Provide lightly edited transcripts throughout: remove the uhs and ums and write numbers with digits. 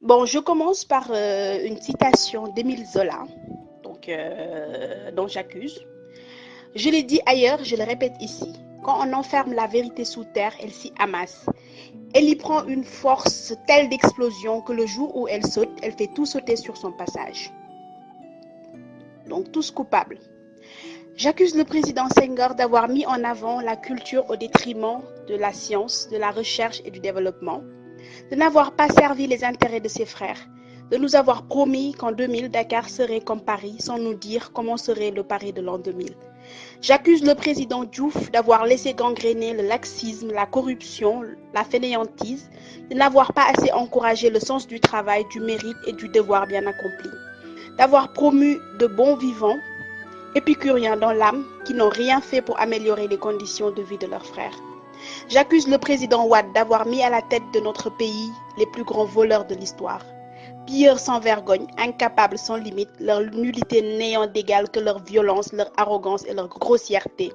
Bon, je commence par une citation d'Émile Zola, dont j'accuse. Je l'ai dit ailleurs, je le répète ici. Quand on enferme la vérité sous terre, elle s'y amasse. Elle y prend une force telle d'explosion que le jour où elle saute, elle fait tout sauter sur son passage. Donc tous coupables. J'accuse le président Senghor d'avoir mis en avant la culture au détriment de la science, de la recherche et du développement, de n'avoir pas servi les intérêts de ses frères, de nous avoir promis qu'en 2000, Dakar serait comme Paris sans nous dire comment serait le Paris de l'an 2000. J'accuse le président Diouf d'avoir laissé gangréner le laxisme, la corruption, la fainéantise, de n'avoir pas assez encouragé le sens du travail, du mérite et du devoir bien accompli, d'avoir promu de bons vivants, épicuriens dans l'âme, qui n'ont rien fait pour améliorer les conditions de vie de leurs frères. J'accuse le président Wade d'avoir mis à la tête de notre pays les plus grands voleurs de l'histoire. Pilleurs sans vergogne, incapables sans limite, leur nullité n'ayant d'égal que leur violence, leur arrogance et leur grossièreté.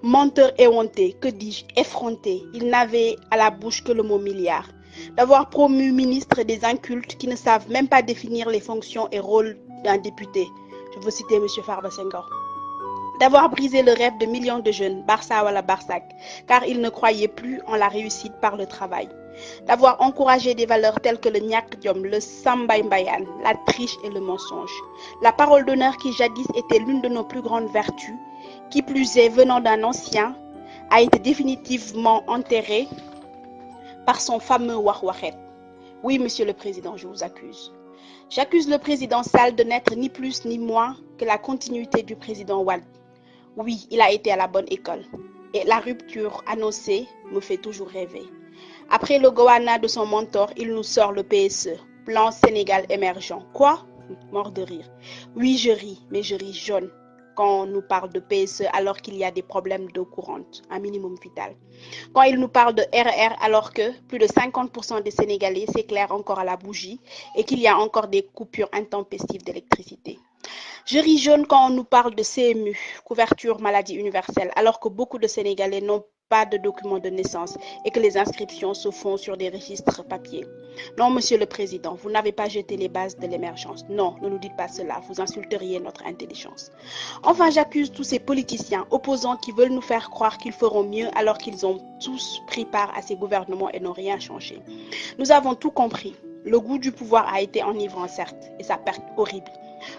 Menteurs éhontés, que dis-je, effrontés, ils n'avaient à la bouche que le mot milliard. D'avoir promu ministre des incultes qui ne savent même pas définir les fonctions et rôles d'un député. Je veux citer M. Farba Senghor. D'avoir brisé le rêve de millions de jeunes, Barça ou la Barsac, car ils ne croyaient plus en la réussite par le travail. D'avoir encouragé des valeurs telles que le Nyak Diom, le Sambay Mbayan, la triche et le mensonge. La parole d'honneur qui jadis était l'une de nos plus grandes vertus, qui plus est venant d'un ancien, a été définitivement enterrée par son fameux Wahwahet. Oui, Monsieur le Président, je vous accuse. J'accuse le président Sall de n'être ni plus ni moins que la continuité du président Wade. Oui, il a été à la bonne école. Et la rupture annoncée me fait toujours rêver. Après le Goana de son mentor, il nous sort le PSE, Plan Sénégal émergent. Quoi? Mort de rire. Oui, je ris, mais je ris jaune quand on nous parle de PSE alors qu'il y a des problèmes d'eau courante, un minimum vital. Quand il nous parle de RER alors que plus de 50% des Sénégalais s'éclairent encore à la bougie et qu'il y a encore des coupures intempestives d'électricité. Je ris jaune quand on nous parle de CMU, couverture maladie universelle, alors que beaucoup de Sénégalais n'ont pas de document de naissance et que les inscriptions se font sur des registres papier. Non, Monsieur le Président, vous n'avez pas jeté les bases de l'émergence. Non, ne nous dites pas cela, vous insulteriez notre intelligence. Enfin, j'accuse tous ces politiciens opposants qui veulent nous faire croire qu'ils feront mieux alors qu'ils ont tous pris part à ces gouvernements et n'ont rien changé. Nous avons tout compris. Le goût du pouvoir a été enivrant, certes, et sa perte horrible.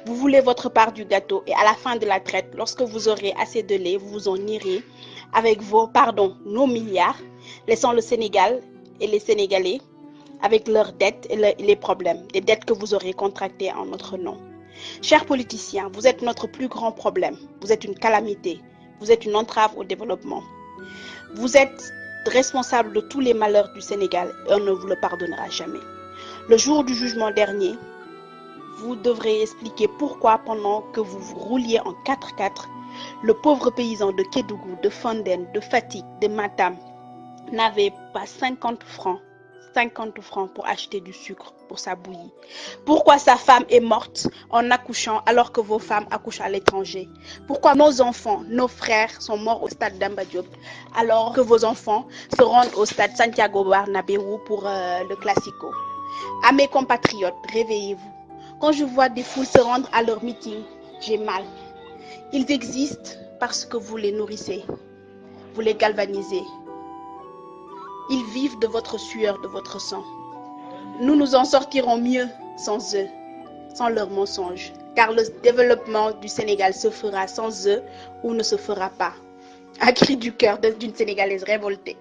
Vous voulez votre part du gâteau et à la fin de la traite, lorsque vous aurez assez de lait, vous vous en irez avec nos milliards, laissant le Sénégal et les Sénégalais avec leurs dettes et les problèmes, des dettes que vous aurez contractées en notre nom. Chers politiciens, vous êtes notre plus grand problème. Vous êtes une calamité. Vous êtes une entrave au développement. Vous êtes responsable de tous les malheurs du Sénégal et on ne vous le pardonnera jamais. Le jour du jugement dernier, vous devrez expliquer pourquoi pendant que vous rouliez en 4x4, le pauvre paysan de Kédougou, de Fandène, de Fatick, de Matam n'avait pas 50 francs pour acheter du sucre pour sa bouillie. Pourquoi sa femme est morte en accouchant alors que vos femmes accouchent à l'étranger? Pourquoi nos enfants, nos frères sont morts au stade d'Amba Diop alors que vos enfants se rendent au stade Santiago Bernabéu pour le Classico? À mes compatriotes, réveillez-vous. Quand je vois des foules se rendre à leur meeting, j'ai mal. Ils existent parce que vous les nourrissez, vous les galvanisez. Ils vivent de votre sueur, de votre sang. Nous nous en sortirons mieux sans eux, sans leurs mensonges, car le développement du Sénégal se fera sans eux ou ne se fera pas. Un cri du cœur d'une Sénégalaise révoltée.